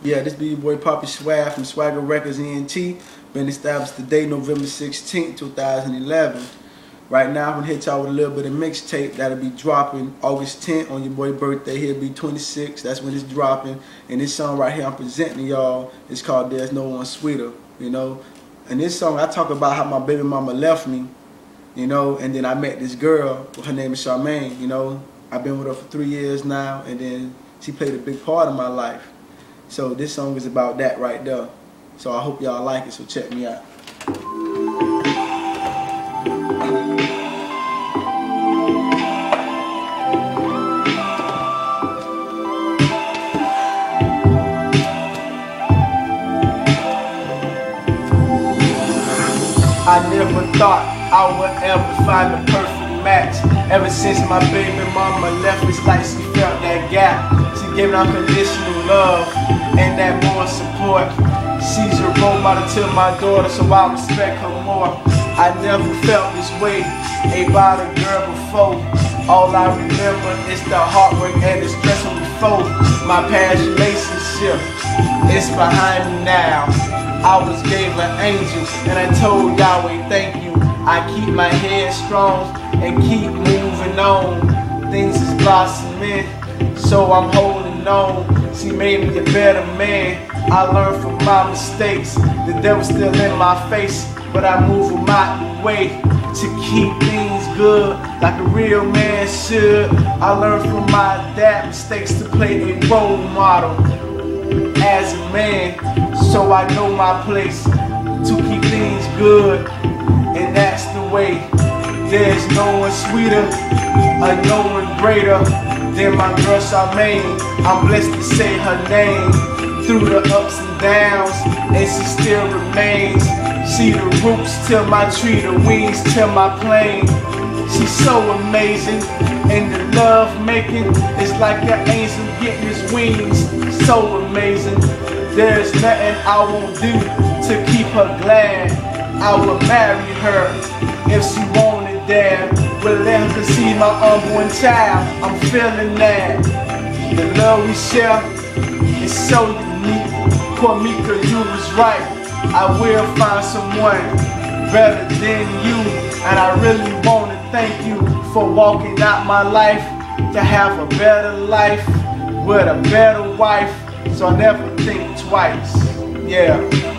Yeah, this be your boy Poppy Swag from Swagger Records ENT. Been established today, November 16th, 2011. Right now, I'm gonna hit y'all with a little bit of mixtape that'll be dropping August 10th on your boy birthday. He'll be 26. That's when it's dropping. And this song right here I'm presenting y'all is called There's No One Sweeter. You know, and this song I talk about how my baby mama left me. You know, and then I met this girl. Her name is Charmaine. You know, I've been with her for 3 years now, and then she played a big part of my life. So this song is about that right there. So I hope y'all like it, so check me out. I never thought I would ever find the perfect match. Ever since my baby mama left, it's like she felt that gap. She gave unconditional love and that more support. She's a role model to my daughter, so I respect her more. I never felt this way about a girl before. All I remember is the heartbreak and the stress before. My past relationship is behind me now. I was gave an angel and I told Yahweh thank you. I keep my head strong and keep moving on. Things is blossoming, so I'm holding on. She made me a better man. I learned from my mistakes. The devil's still in my face, but I move him out the way to keep things good like a real man should. I learned from my dad mistakes to play a role model as a man, so I know my place to keep things good, and that's the way. There's no one sweeter or no one greater than my girl Charmaine. I'm blessed to say her name through the ups and downs, and she still remains. She the roots to my tree, the wings to my plane. She's so amazing, and the love making is like an angel getting his wings. So amazing, there's nothing I won't do to keep her glad. I will marry her if she wanted that. Will let her see my unborn child. I'm feeling that. The love we share is so unique. Kwamika, you was right. I will find someone better than you, and I really want to thank you for walking out my life to have a better life with a better wife, so I never think twice. Yeah.